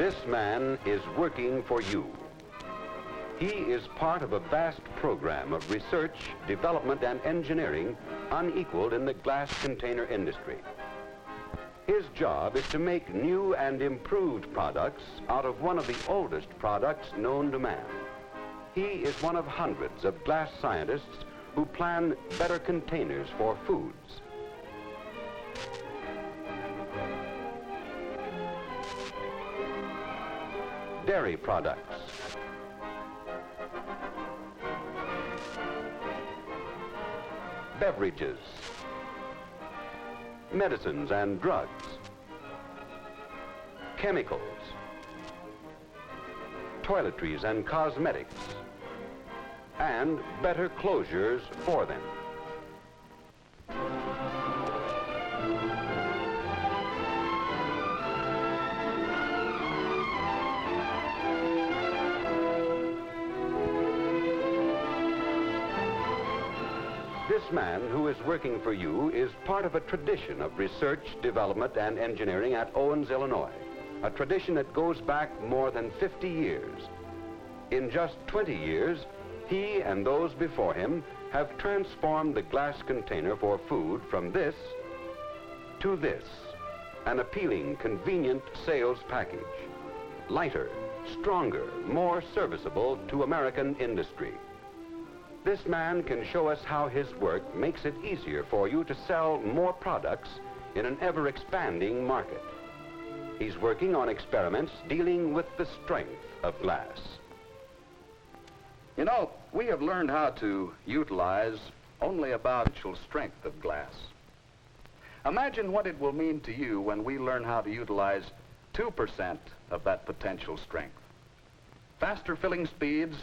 This man is working for you. He is part of a vast program of research, development, and engineering unequaled in the glass container industry. His job is to make new and improved products out of one of the oldest products known to man. He is one of hundreds of glass scientists who plan better containers for foods. Dairy products, beverages, medicines and drugs, chemicals, toiletries and cosmetics, and better closures for them. This man who is working for you is part of a tradition of research, development, and engineering at Owens-Illinois, a tradition that goes back more than 50 years. In just 20 years, he and those before him have transformed the glass container for food from this to this, an appealing, convenient sales package. Lighter, stronger, more serviceable to American industry. This man can show us how his work makes it easier for you to sell more products in an ever-expanding market. He's working on experiments dealing with the strength of glass. You know, we have learned how to utilize only about the strength of glass. Imagine what it will mean to you when we learn how to utilize 2% of that potential strength. Faster filling speeds,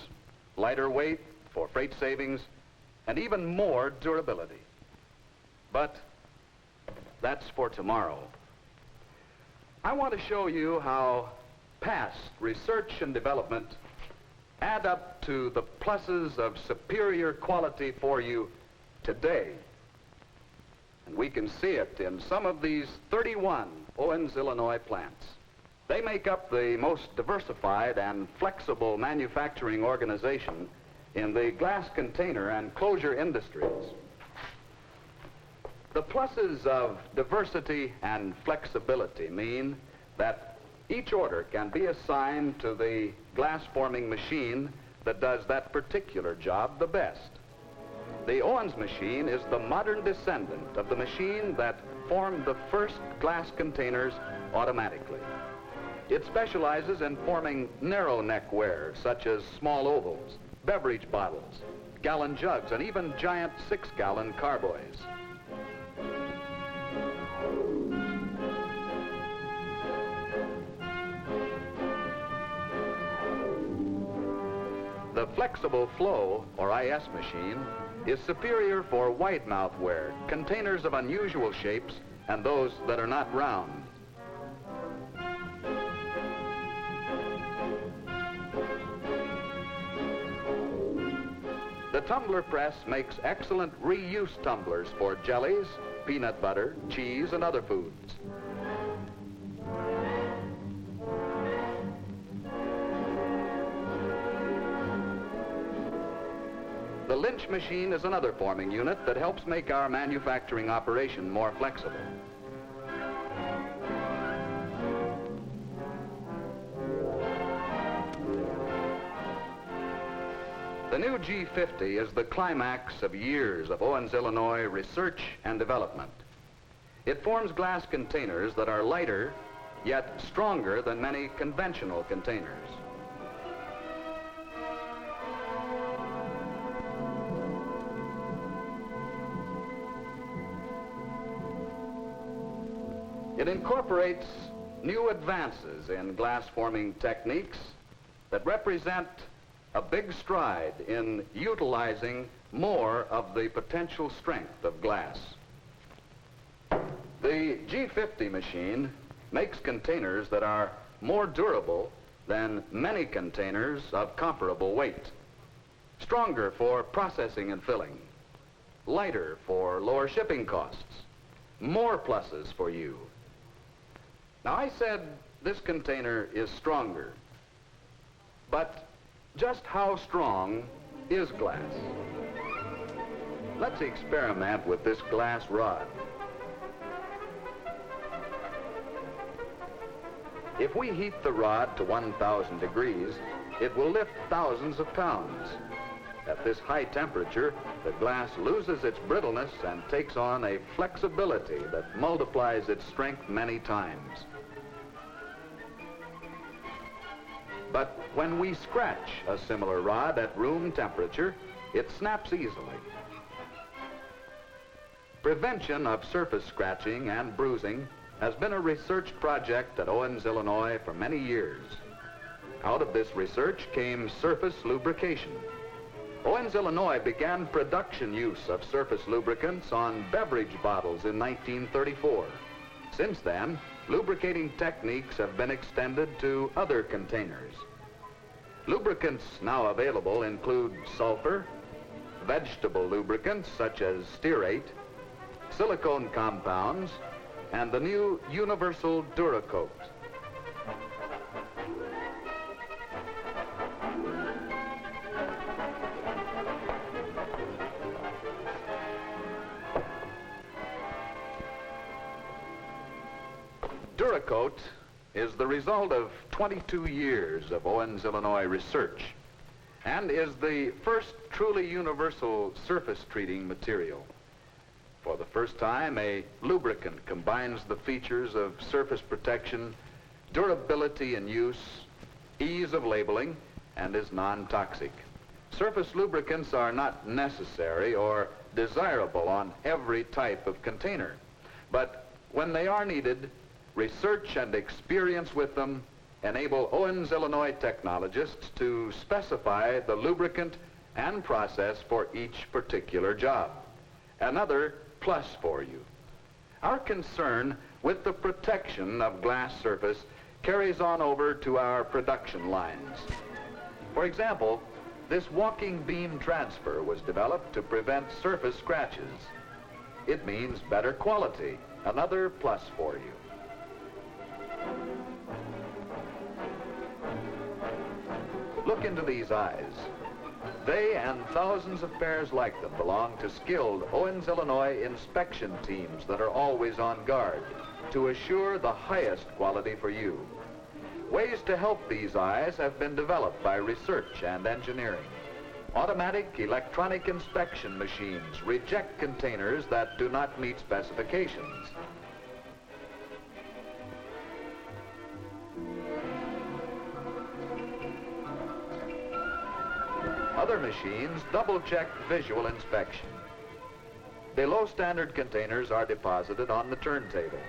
lighter weight for freight savings, and even more durability. But that's for tomorrow. I want to show you how past research and development add up to the pluses of superior quality for you today. And we can see it in some of these 31 Owens-Illinois plants. They make up the most diversified and flexible manufacturing organization in the glass container and closure industries. The pluses of diversity and flexibility mean that each order can be assigned to the glass forming machine that does that particular job the best. The Owens machine is the modern descendant of the machine that formed the first glass containers automatically. It specializes in forming narrow neck ware, such as small ovals, beverage bottles, gallon jugs, and even giant 6-gallon carboys. The flexible flow, or IS machine, is superior for wide mouth ware, containers of unusual shapes, and those that are not round. The tumbler press makes excellent reuse tumblers for jellies, peanut butter, cheese, and other foods. The Lynch machine is another forming unit that helps make our manufacturing operation more flexible. The new G50 is the climax of years of Owens-Illinois research and development. It forms glass containers that are lighter, yet stronger than many conventional containers. It incorporates new advances in glass forming techniques that represent a big stride in utilizing more of the potential strength of glass. The G50 machine makes containers that are more durable than many containers of comparable weight, stronger for processing and filling, lighter for lower shipping costs, more pluses for you. Now, I said this container is stronger. But just how strong is glass? Let's experiment with this glass rod. If we heat the rod to 1,000 degrees, it will lift thousands of pounds. At this high temperature, the glass loses its brittleness and takes on a flexibility that multiplies its strength many times. But when we scratch a similar rod at room temperature, it snaps easily. Prevention of surface scratching and bruising has been a research project at Owens-Illinois for many years. Out of this research came surface lubrication. Owens-Illinois began production use of surface lubricants on beverage bottles in 1934. Since then, lubricating techniques have been extended to other containers. Lubricants now available include sulfur, vegetable lubricants such as stearate, silicone compounds, and the new universal Duracoat. Duracoat is the result of 22 years of Owens-Illinois research and is the first truly universal surface treating material. For the first time, a lubricant combines the features of surface protection, durability in use, ease of labeling, and is non-toxic. Surface lubricants are not necessary or desirable on every type of container, but when they are needed, research and experience with them enable Owens-Illinois technologists to specify the lubricant and process for each particular job. Another plus for you. Our concern with the protection of glass surface carries on over to our production lines. For example, this walking beam transfer was developed to prevent surface scratches. It means better quality, another plus for you. Look into these eyes. They and thousands of pairs like them belong to skilled Owens-Illinois inspection teams that are always on guard to assure the highest quality for you. Ways to help these eyes have been developed by research and engineering. Automatic electronic inspection machines reject containers that do not meet specifications. Other machines double-check visual inspection. Below standard containers are deposited on the turntable.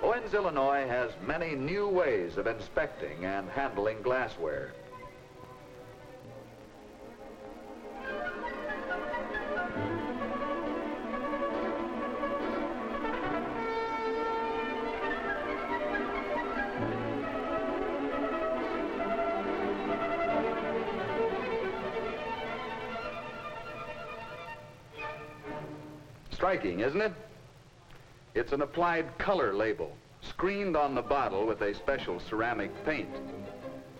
Owens-Illinois has many new ways of inspecting and handling glassware. Striking, isn't it? It's an applied color label, screened on the bottle with a special ceramic paint.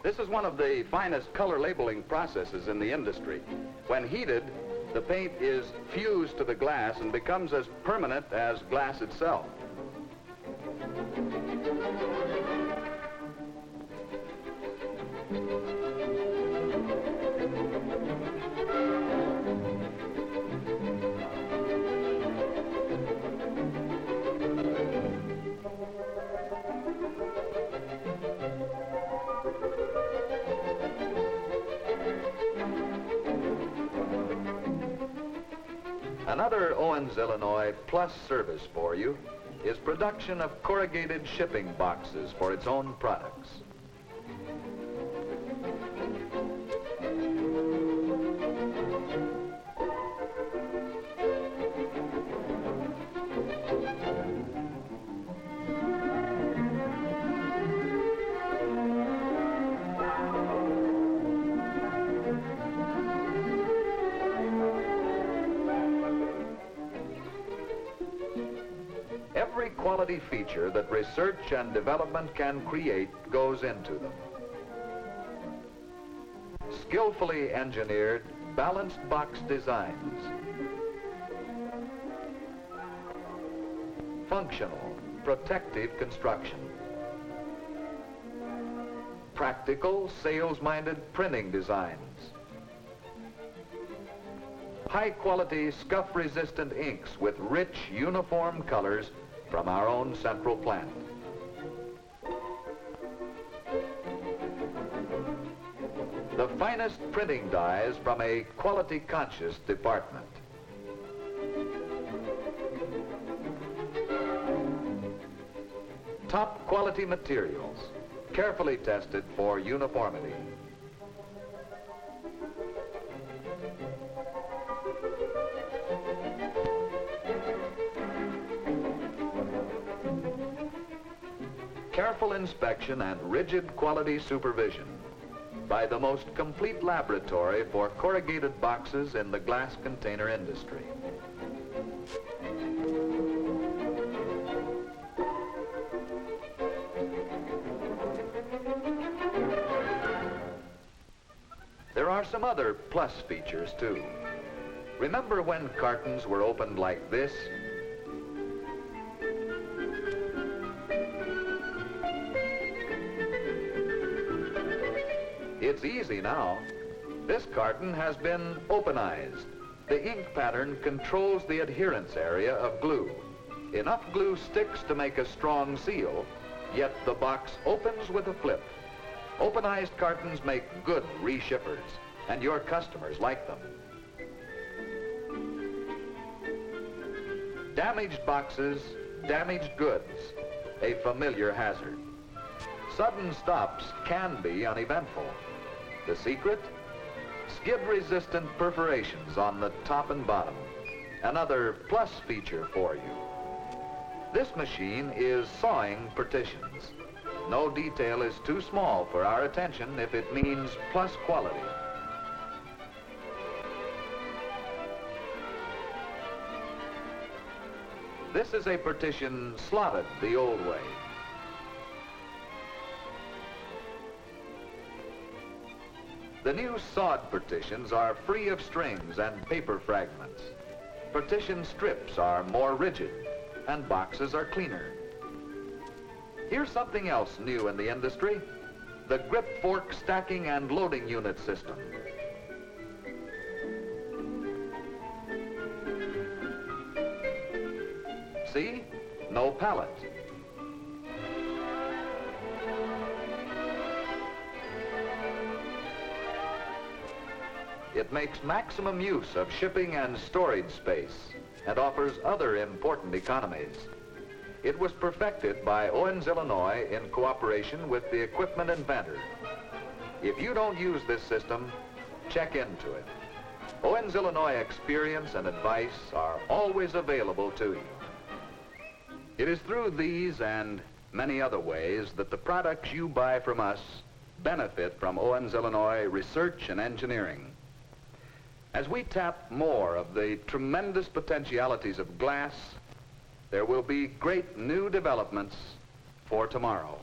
This is one of the finest color labeling processes in the industry. When heated, the paint is fused to the glass and becomes as permanent as glass itself. Another Owens-Illinois plus service for you is production of corrugated shipping boxes for its own products. Every quality quality feature that research and development can create goes into them. Skillfully engineered, balanced box designs. Functional, protective construction. Practical, sales-minded printing designs. High-quality, scuff-resistant inks with rich, uniform colors from our own central plant. The finest printing dyes from a quality-conscious department. Top quality materials, carefully tested for uniformity. Careful inspection and rigid quality supervision by the most complete laboratory for corrugated boxes in the glass container industry. There are some other plus features too. Remember when cartons were opened like this? It's easy now. This carton has been openized. The ink pattern controls the adherence area of glue. Enough glue sticks to make a strong seal, yet the box opens with a flip. Openized cartons make good reshippers, and your customers like them. Damaged boxes, damaged goods, a familiar hazard. Sudden stops can be uneventful. The secret? Skid-resistant perforations on the top and bottom. Another plus feature for you. This machine is sawing partitions. No detail is too small for our attention if it means plus quality. This is a partition slotted the old way. The new sawed partitions are free of strings and paper fragments. Partition strips are more rigid, and boxes are cleaner. Here's something else new in the industry: the grip fork stacking and loading unit system. See? No pallet. It makes maximum use of shipping and storage space and offers other important economies. It was perfected by Owens-Illinois in cooperation with the equipment inventor. If you don't use this system, check into it. Owens-Illinois experience and advice are always available to you. It is through these and many other ways that the products you buy from us benefit from Owens-Illinois research and engineering. As we tap more of the tremendous potentialities of glass, there will be great new developments for tomorrow.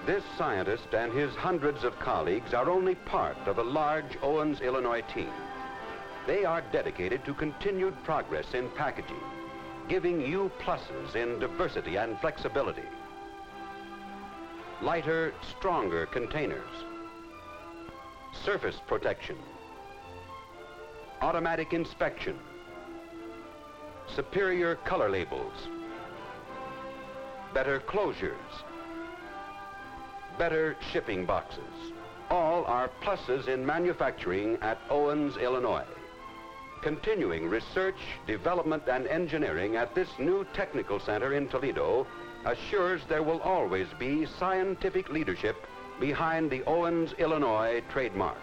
This scientist and his hundreds of colleagues are only part of a large Owens-Illinois team. They are dedicated to continued progress in packaging, giving you pluses in diversity and flexibility. Lighter, stronger containers, surface protection, automatic inspection, superior color labels, better closures, better shipping boxes. All are pluses in manufacturing at Owens-Illinois. Continuing research, development, and engineering at this new technical center in Toledo assures there will always be scientific leadership behind the Owens-Illinois trademark.